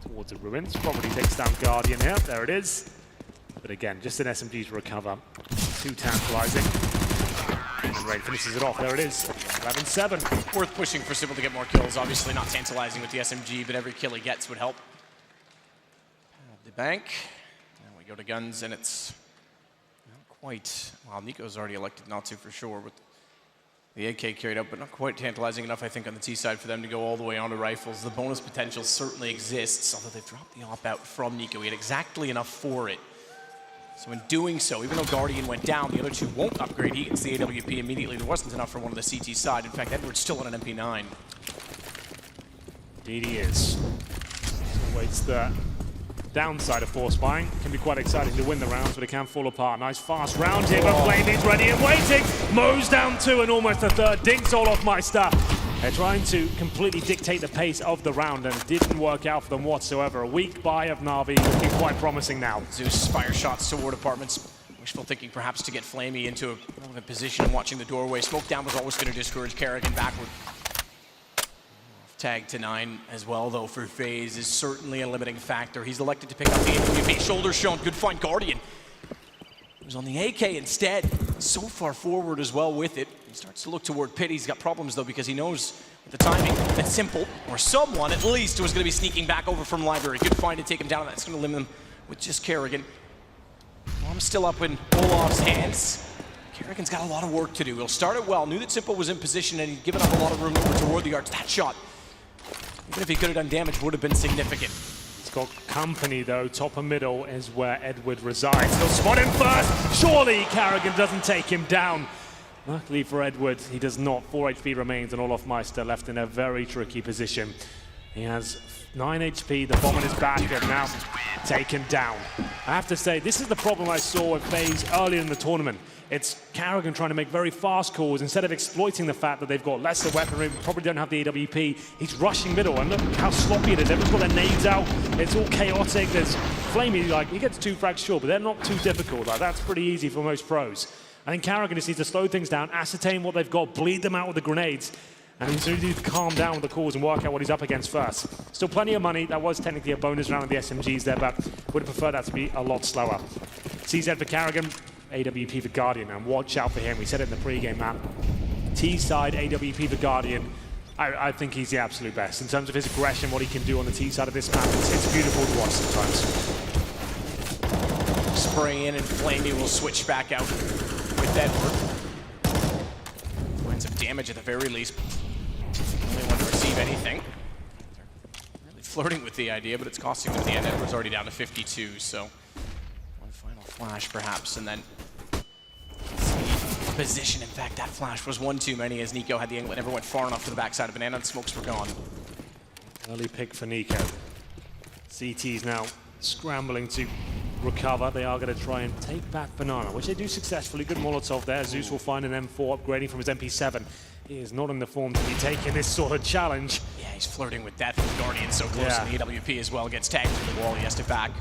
towards the ruins. Probably takes down Guardian here. There it is. But again, just an SMG to recover. Too tantalizing. And Rain finishes it off. There it is. 11-7. Worth pushing for Simple to get more kills. Obviously not tantalizing with the SMG, but every kill he gets would help. The bank. And we go to guns, and it's not quite... Well, Nico's already elected not to for sure, with the AK carried up, but not quite tantalizing enough, I think, on the T side for them to go all the way onto rifles. The bonus potential certainly exists, although they've dropped the op out from Nico. He had exactly enough for it. So in doing so, even though Guardian went down, the other two won't upgrade. He gets the AWP immediately. There wasn't enough for one of the CT side. In fact, Edward's still on an MP9. Indeed he is. Waits the downside of force buying. Can be quite exciting to win the rounds, but it can fall apart. Nice fast round here, but Flamey's ready and waiting. Mows down 2 and almost a third. Dinks all off Meister. They're trying to completely dictate the pace of the round, and it didn't work out for them whatsoever. A weak buy of Navi looking quite promising now. Zeus fire shots toward apartments. Wishful thinking perhaps to get Flamey into a relevant position and watching the doorway. Smoke down was always going to discourage Kerrigan backward. Tag to 9 as well, though, for FaZe is certainly a limiting factor. He's elected to pick up the AWP. Shoulder shown. Good find, Guardian. He was on the AK instead. So far forward as well with it. He starts to look toward Pit. He's got problems, though, because he knows with the timing that Simple, or someone at least, was going to be sneaking back over from Library. Good find to take him down. That's going to limit him with just Kerrigan. Bomb's still up in Olaf's hands. Kerrigan's got a lot of work to do. He'll start it well. Knew that Simple was in position, and he'd given up a lot of room over toward the arch. That shot, even if he could have done damage, would have been significant. He's got company, though. Top and middle is where Edward resides. He'll spot him first. Surely Kerrigan doesn't take him down. Luckily for Edward, he does not. 4 HP remains, and Olof Meister left in a very tricky position. He has 9 HP, the bomb on his back, and now taken down. I have to say, this is the problem I saw with FaZe earlier in the tournament. It's Kerrigan trying to make very fast calls instead of exploiting the fact that they've got lesser weaponry, probably don't have the AWP. He's rushing middle, and look how sloppy it is. Everyone's got their nades out. It's all chaotic. There's Flamey, like, he gets 2 frags sure, but they're not too difficult. Like, that's pretty easy for most pros. I think Kerrigan just needs to slow things down, ascertain what they've got, bleed them out with the grenades, and he's going to calm down with the calls and work out what he's up against first. Still plenty of money. That was technically a bonus round of the SMGs there, but would have preferred that to be a lot slower. CZ for Kerrigan, AWP for Guardian, and watch out for him. We said it in the pre-game map. T-side, AWP for Guardian. I think he's the absolute best. In terms of his aggression, what he can do on the T-side of this map, it's beautiful to watch sometimes. Spray in, and Flamey will switch back out with Edward. Points of damage at the very least. Only one to receive anything. They're really flirting with the idea, but it's costing them at the end. Edward's already down to 52, so one final flash perhaps, and then position. In fact, that flash was one too many, as Nico had the angle. It never went far enough to the backside of Banana, and smokes were gone. Early pick for Nico. CT's now scrambling to recover. They are going to try and take back Banana, which they do successfully. Good Molotov there. Zeus will find an M4 upgrading from his MP7. He is not in the form to be taking this sort of challenge. Yeah, he's flirting with death with Guardian so close to the AWP as well. Gets tagged to the wall. He has to back.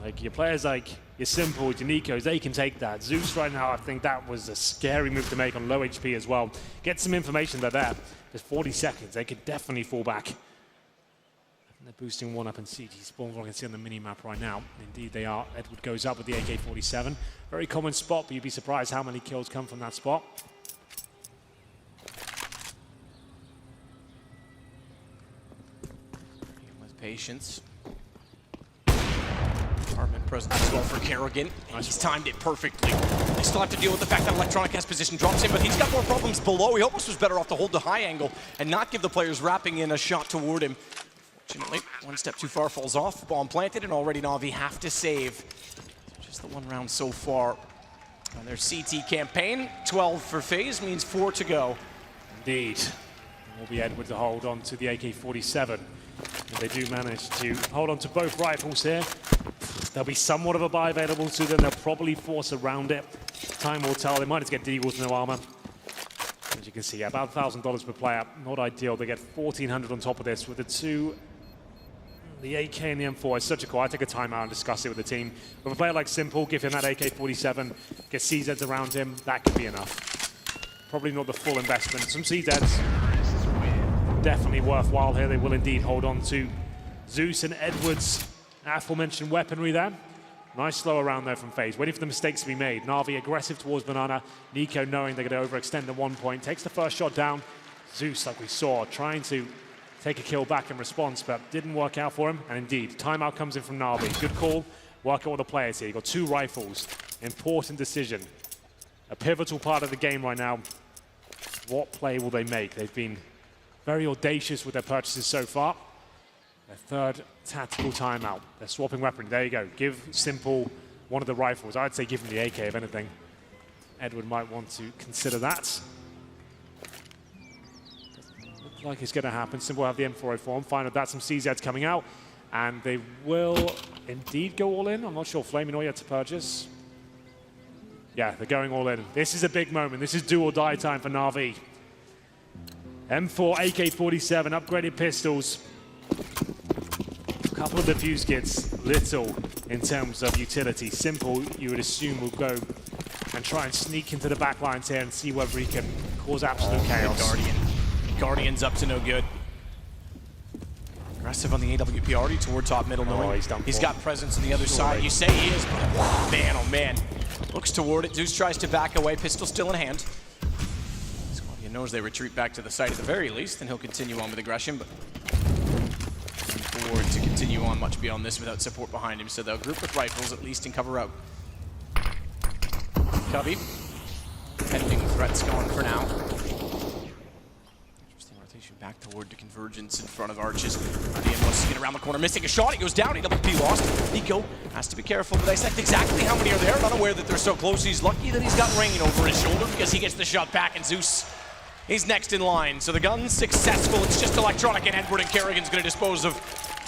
Like, your players like your Simple, your Nikos, they can take that. Zeus right now, I think that was a scary move to make on low HP as well. Get some information they're there. There's 40 seconds. They could definitely fall back. They're boosting one up in CT spawn, I can see on the mini-map right now. Indeed they are. Edward goes up with the AK-47. Very common spot, but you'd be surprised how many kills come from that spot. With patience. Apartment presence as well for Kerrigan. He's timed it perfectly. They still have to deal with the fact that Electronic has position drops in, but he's got more problems below. He almost was better off to hold the high angle and not give the players wrapping in a shot toward him. Fortunately, one step too far falls off. Bomb planted, and already Navi have to save. Just the one round so far on their CT campaign. 12 for FaZe means 4 to go. Indeed. It will be Edward to hold on to the AK-47. If they do manage to hold on to both rifles here, there'll be somewhat of a buy available to them. They'll probably force around it. Time will tell. They might just get Deagles, no armor. As you can see, about $1,000 per player. Not ideal. They get 1,400 on top of this with the two. The AK and the M4 is such a call. I take a timeout and discuss it with the team. With a player like Simple, give him that AK-47, get CZs around him, that could be enough. Probably not the full investment. Some CZs definitely worthwhile here. They will indeed hold on to Zeus and Edward's aforementioned weaponry there. Nice slow around there from FaZe, waiting for the mistakes to be made. Navi aggressive towards Banana. Nico knowing they're going to overextend at 1 point. Takes the first shot down. Zeus, like we saw, trying to take a kill back in response, but didn't work out for him. And indeed, timeout comes in from Navi. Good call. Work out with the players here. You've got 2 rifles. Important decision. A pivotal part of the game right now. What play will they make? They've been very audacious with their purchases so far. Their 3rd tactical timeout. They're swapping weaponry. There you go. Give Simple one of the rifles. I'd say give him the AK, if anything. Edward might want to consider that. Looks like it's going to happen. Simple will have the M4 form. Find out that's some CZs coming out. And they will indeed go all in. I'm not sure. Flaming Oil yet to purchase. Yeah, they're going all in. This is a big moment. This is do or die time for Navi. M4, AK-47, upgraded pistols. A couple of defuse kits, little in terms of utility. Simple, you would assume, will go and try and sneak into the back lines here and see whether he can cause absolute chaos. Guardian's up to no good. Aggressive on the AWP already toward top middle, knowing he's got presence on the other side. You say he is, but man, oh man. Looks toward it. Zeus tries to back away. Pistol still in hand. Squadian knows they retreat back to the site at the very least, and he'll continue on with aggression, but forward to continue on much beyond this without support behind him. So they'll group with rifles at least and cover out. Cubby. Pending threats gone for now. Interesting rotation back toward the convergence in front of Arches. Guardian wants to get around the corner, missing a shot. He goes down. AWP lost. Nico has to be careful to dissect exactly how many are there. Not aware that they're so close. He's lucky that he's got rain over his shoulder because he gets the shot back, and Zeus, he's next in line. So the gun's successful. It's just Electronic, and Edward and Kerrigan's going to dispose of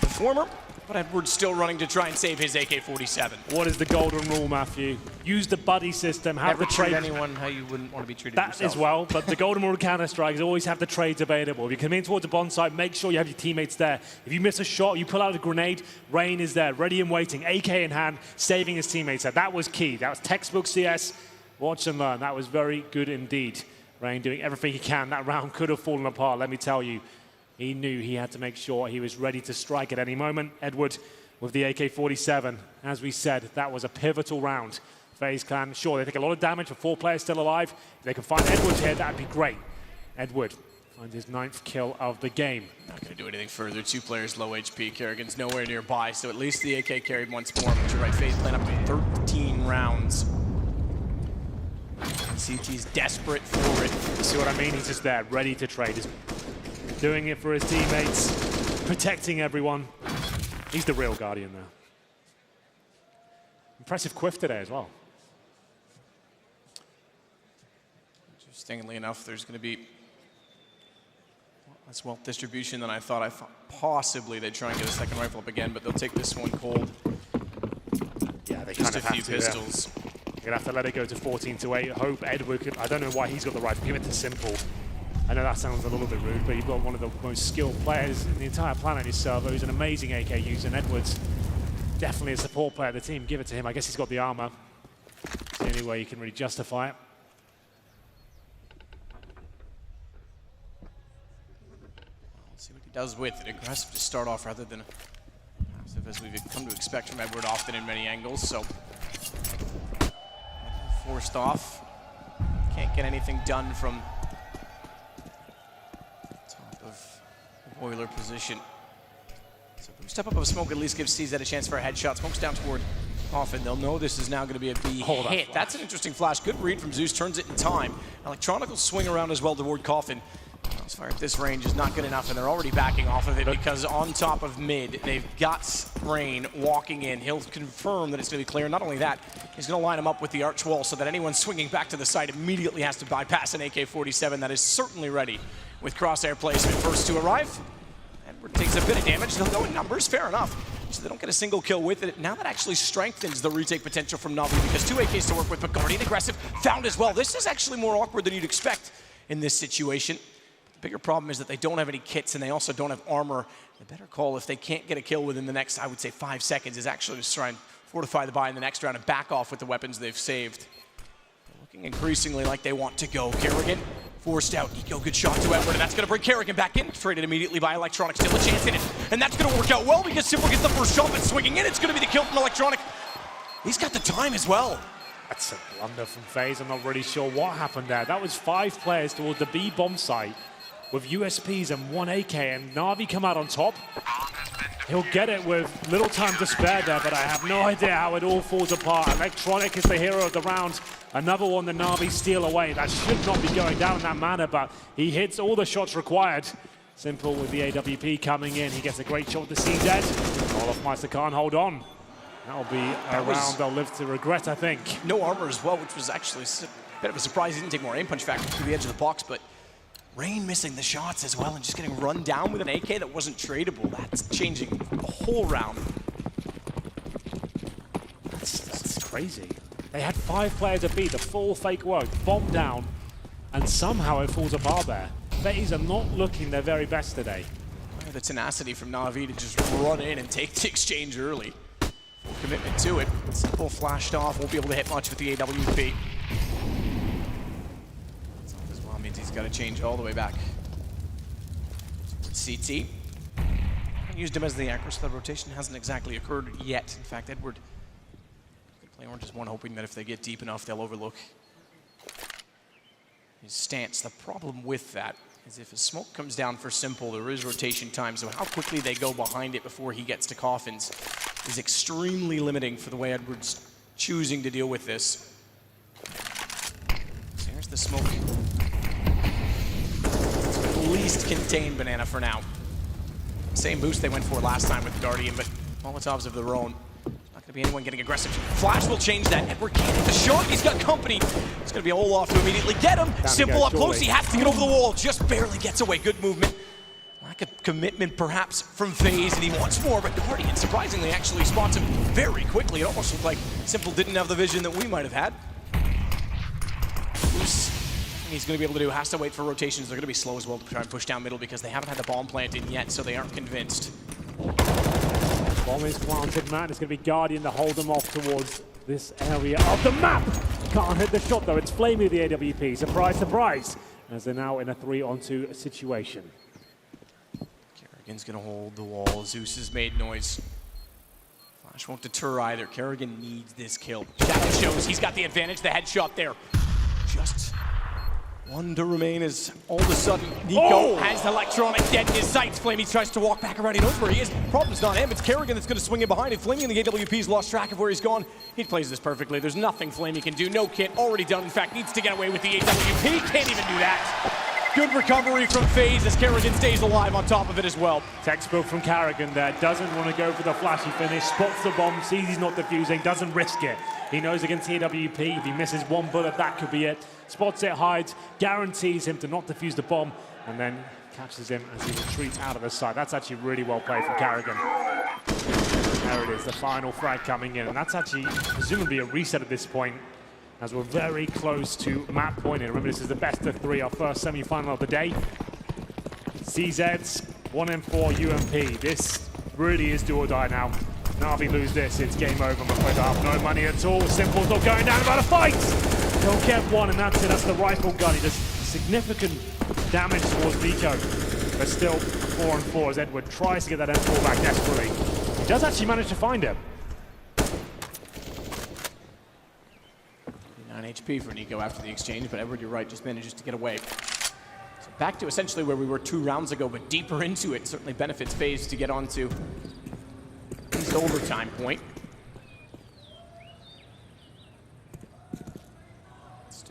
the former, but Edward's still running to try and save his AK-47. What is the golden rule, Matthew? Use the buddy system. Have Never the trade. treat anyone how you wouldn't want to be treated That yourself. as well, but the golden rule of Counter-Strike is always have the trades available. If you come in towards the bomb site, make sure you have your teammates there. If you miss a shot, you pull out a grenade, Rain is there, ready and waiting, AK in hand, saving his teammates there. That was key. That was textbook CS. Watch and learn. That was very good indeed. Rain doing everything he can. That round could have fallen apart, let me tell you. He knew he had to make sure he was ready to strike at any moment. Edward with the AK-47. As we said, that was a pivotal round. FaZe Clan, sure, they take a lot of damage with 4 players still alive. If they can find Edward here, that'd be great. Edward finds his 9th kill of the game. Not going to do anything further. 2 players low HP. Kerrigan's nowhere nearby, so at least the AK carried once more. But you're right, FaZe Clan up to 13 rounds. CT's desperate for it. See what I mean? He's just there, ready to trade. He's doing it for his teammates, protecting everyone. He's the real Guardian now. Impressive quiff today as well. Interestingly enough, there's going to be less wealth distribution than I thought. I thought possibly they'd try and get a second rifle up again, but they'll take this one cold. Yeah, they just kind of a few pistols. Yeah. They're going to have to let it go to 14-8. Hope Edward could, I don't know why he's got the rifle. Give it to Simple. I know that sounds a little bit rude, but you've got one of the most skilled players in the entire planet, his server, who's an amazing AK user, and Edwards, definitely a support player of the team. Give it to him. I guess he's got the armor. It's the only way you can really justify it. Let's see what he does with it. Aggressive to start off rather than passive, as we've come to expect from Edward often in many angles. So forced off. Can't get anything done from boiler position. So step up of smoke at least gives CZ a chance for a headshot. Smoke's down toward Coffin, they'll know this is now going to be a B hit. That's an interesting flash. Good read from Zeus, turns it in time. Electronic will swing around as well toward Coffin. Crossfire at this range is not good enough, and they're already backing off of it because on top of mid, they've got Rain walking in. He'll confirm that it's going to be clear. Not only that, he's going to line him up with the arch wall so that anyone swinging back to the side immediately has to bypass an AK-47 that is certainly ready with crosshair placement. First to arrive, Edward takes a bit of damage. They'll go in numbers, fair enough. So they don't get a single kill with it. Now that actually strengthens the retake potential from Navi because 2 AKs to work with, but Guardian aggressive, found as well. This is actually more awkward than you'd expect in this situation. The bigger problem is that they don't have any kits and they also don't have armor. The better call if they can't get a kill within the next, I would say, 5 seconds is actually just try and fortify the buy in the next round and back off with the weapons they've saved. They're looking increasingly like they want to go. Kerrigan forced out. Eco, good shot to Edward, and that's going to bring Kerrigan back in. Traded immediately by Electronic, still a chance in it. And that's going to work out well because Simple gets the first shot, but swinging in, it's going to be the kill from Electronic. He's got the time as well. That's a blunder from FaZe. I'm not really sure what happened there. That was 5 players towards the B bomb site with USPs and 1 AK, and Navi come out on top. He'll get it with little time to spare there, but I have no idea how it all falls apart. Electronic is the hero of the round. Another one that Navi steal away. That should not be going down in that manner, but he hits all the shots required. Simple with the AWP coming in. He gets a great shot with the CZ. Olafmeister can't hold on. That'll be a round they'll live to regret, I think. No armor as well, which was actually a bit of a surprise. He didn't take more aim punch factor through the edge of the box, but Rain missing the shots as well and just getting run down with an AK that wasn't tradable. That's changing the whole round. That's crazy. They had 5 players at B, the full fake work, bomb down, and somehow it falls apart there. FaZe are not looking their very best today. The tenacity from Navi to just run in and take the exchange early. Full commitment to it. Simple flashed off, won't be able to hit much with the AWP. As well means he's got to change all the way back. CT. Used him as the anchor, so the rotation hasn't exactly occurred yet. In fact, Edward could play Orange as one, hoping that if they get deep enough, they'll overlook his stance. The problem with that is if a smoke comes down for Simple, there is rotation time, so how quickly they go behind it before he gets to Coffins is extremely limiting for the way Edward's choosing to deal with this. So here's the smoke. So at least contain Banana for now. Same boost they went for last time with Guardian, but Molotovs of their own. Not gonna be anyone getting aggressive. Flash will change that. Edward can't hit the shot. He's got company. It's gonna be a Olaf to immediately get him. Simple up close. He has to get over the wall. Just barely gets away. Good movement. Lack of commitment perhaps from FaZe, and he wants more, but Guardian surprisingly actually spots him very quickly. It almost looked like Simple didn't have the vision that we might have had. He's going to be able to do, has to wait for rotations. They're going to be slow as well to try and push down middle because they haven't had the bomb planted yet, so they aren't convinced. Bomb is planted, man. It's going to be Guardian to hold them off towards this area of the map. Can't hit the shot, though. It's Flamey, the AWP. Surprise, surprise, as they're now in a 3-on-2 situation. Kerrigan's going to hold the wall. Zeus has made noise. Flash won't deter either. Kerrigan needs this kill. Shadow shows he's got the advantage. The headshot there. Just one to remain as all of a sudden Nico has Electronic dead in his sights. Flamey tries to walk back around. He knows where he is. Problem's not him. It's Kerrigan that's going to swing in behind it. Flamey in the AWP's lost track of where he's gone. He plays this perfectly. There's nothing Flamey can do. No kit. Already done. In fact, needs to get away with the AWP. Can't even do that. Good recovery from FaZe as Kerrigan stays alive on top of it as well. Textbook from Kerrigan there. Doesn't want to go for the flashy finish. Spots the bomb. Sees he's not defusing. Doesn't risk it. He knows against the AWP, if he misses one bullet, that could be it. Spots it, hides, guarantees him to not defuse the bomb, and then catches him as he retreats out of the side. That's actually really well played from Kerrigan. There it is, the final frag coming in, and that's actually presumably a reset at this point, as we're very close to map point. And remember, this is the best of 3, our first semi-final of the day. CZs, 1-4 UMP. This really is do or die now. Navi lose this, it's game over. I'm afraid I have no money at all. Simple's not going down about a fight. He'll get one, and that's it. That's the rifle gun. He does significant damage towards Nico, but still 4-4 as Edward tries to get that M4 back desperately. He does actually manage to find him. 9 HP for Nico after the exchange, but Edward, you're right, just manages to get away. So back to essentially where we were 2 rounds ago, but deeper into it. Certainly benefits FaZe to get onto the overtime point.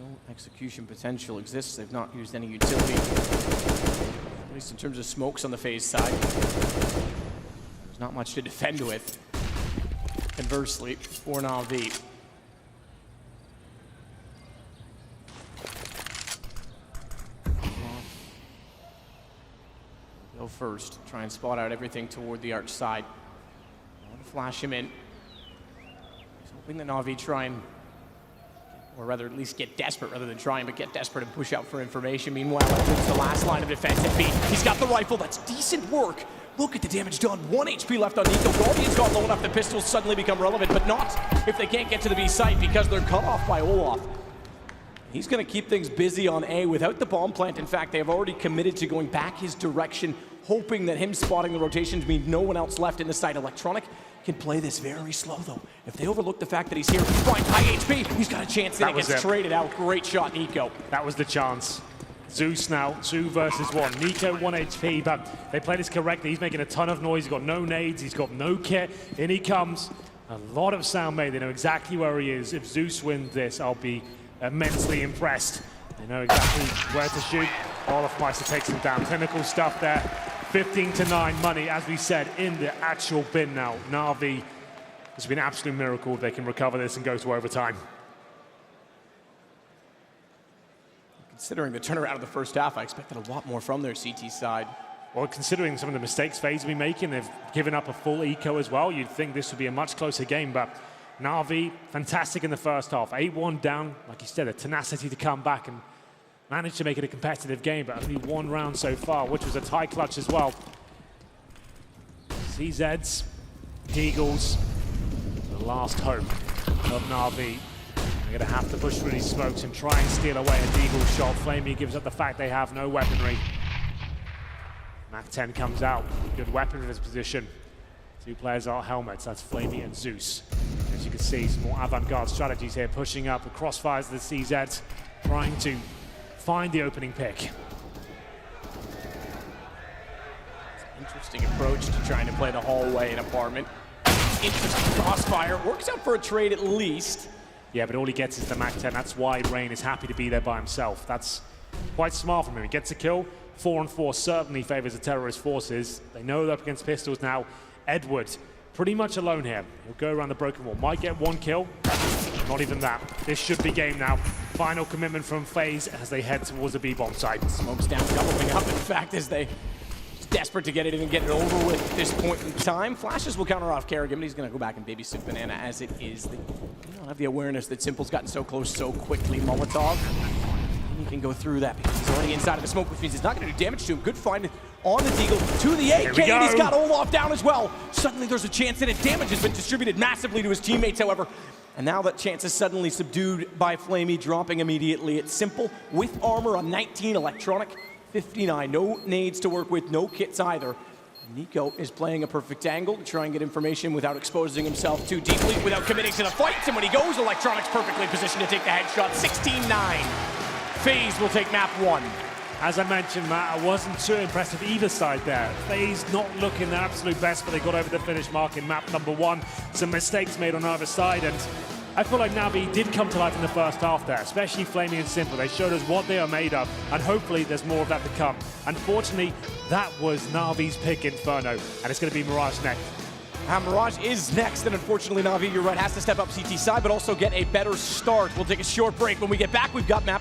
Still execution potential exists. They've not used any utility, at least in terms of smokes on the FaZe side. There's not much to defend with. Conversely, for Navi. Go first, try and spot out everything toward the arch side. Want to flash him in. He's hoping that Navi try and, or rather at least get desperate rather than trying, but get desperate and push out for information. Meanwhile, it's the last line of defense at B. He's got the rifle, that's decent work. Look at the damage done. 1 HP left on Nico. Guardian's got low enough, the pistols suddenly become relevant, but not if they can't get to the B site because they're cut off by Olaf. He's going to keep things busy on A without the bomb plant. In fact, they have already committed to going back his direction, hoping that him spotting the rotations means no one else left in the site. Electronic can play this very slow, though. If they overlook the fact that he's here, Brian, high HP, he's got a chance that he gets traded out. Great shot, Nico. That was the chance. Zeus now, 2 versus 1. Nico 1 HP, but they play this correctly. He's making a ton of noise. He's got no nades, he's got no kit. In he comes. A lot of sound made. They know exactly where he is. If Zeus wins this, I'll be immensely impressed. They know exactly where to shoot. Olaf Meister takes him down. Clinical stuff there. 15-9 money, as we said, in the actual bin now. Navi, it's been an absolute miracle they can recover this and go to overtime. Considering the turnaround of the first half, I expected a lot more from their CT side. Well, considering some of the mistakes FaZe will be making, they've given up a full eco as well. You'd think this would be a much closer game, but Navi, fantastic in the first half. 8-1 down, like you said, a tenacity to come back and manage to make it a competitive game, but only 1 round so far, which was a tie clutch as well. CZs, Eagles, the last hope of Navi. They're going to have to push through these smokes and try and steal away a Deagle shot. Flamey gives up the fact they have no weaponry. map1 comes out, good weapon in his position. 2 players are helmets, that's Flamey and Zeus. As you can see, some more avant-garde strategies here, pushing up the crossfires of the CZs, trying to find the opening pick. Interesting approach to trying to play the hallway and apartment. Interesting crossfire, works out for a trade at least. Yeah, but all he gets is the map1. That's why Rain is happy to be there by himself. That's quite smart from him. He gets a kill. 4-on-4 certainly favors the terrorist forces. They know they're up against pistols now. Edward, pretty much alone here. He'll go around the broken wall. Might get 1 kill. Not even that. This should be game now. Final commitment from FaZe as they head towards the B-bomb site. Smokes down, doubling up, in fact, as they desperate to get it in and get it over with at this point in time. Flashes will counter off Kerrigan, but he's going to go back and babysit Banana as it is. They don't have the awareness that Simple's gotten so close so quickly. Molotov, he can go through that because he's already inside of the smoke, which means it's not going to do damage to him. Good find on the Deagle to the AK, and he's got Olaf down as well. Suddenly there's a chance that damage has been distributed massively to his teammates, however. And now that chance is suddenly subdued by Flamey, dropping immediately. It's Simple with armor on 19, Electronic 59. No nades to work with, no kits either. Nico is playing a perfect angle to try and get information without exposing himself too deeply, without committing to the fight. And when he goes, Electronic's perfectly positioned to take the headshot. 16-9. FaZe will take map 1. As I mentioned, Matt, I wasn't too impressed with either side there. FaZe not looking their absolute best, but they got over the finish mark in map number 1. Some mistakes made on either side, and I feel like Navi did come to life in the first half there, especially Flamey and Simple. They showed us what they are made of, and hopefully there's more of that to come. Unfortunately, that was Navi's pick, Inferno, and it's going to be Mirage next. Mirage is next, and unfortunately Navi, you're right, has to step up CT side, but also get a better start. We'll take a short break. When we get back, we've got map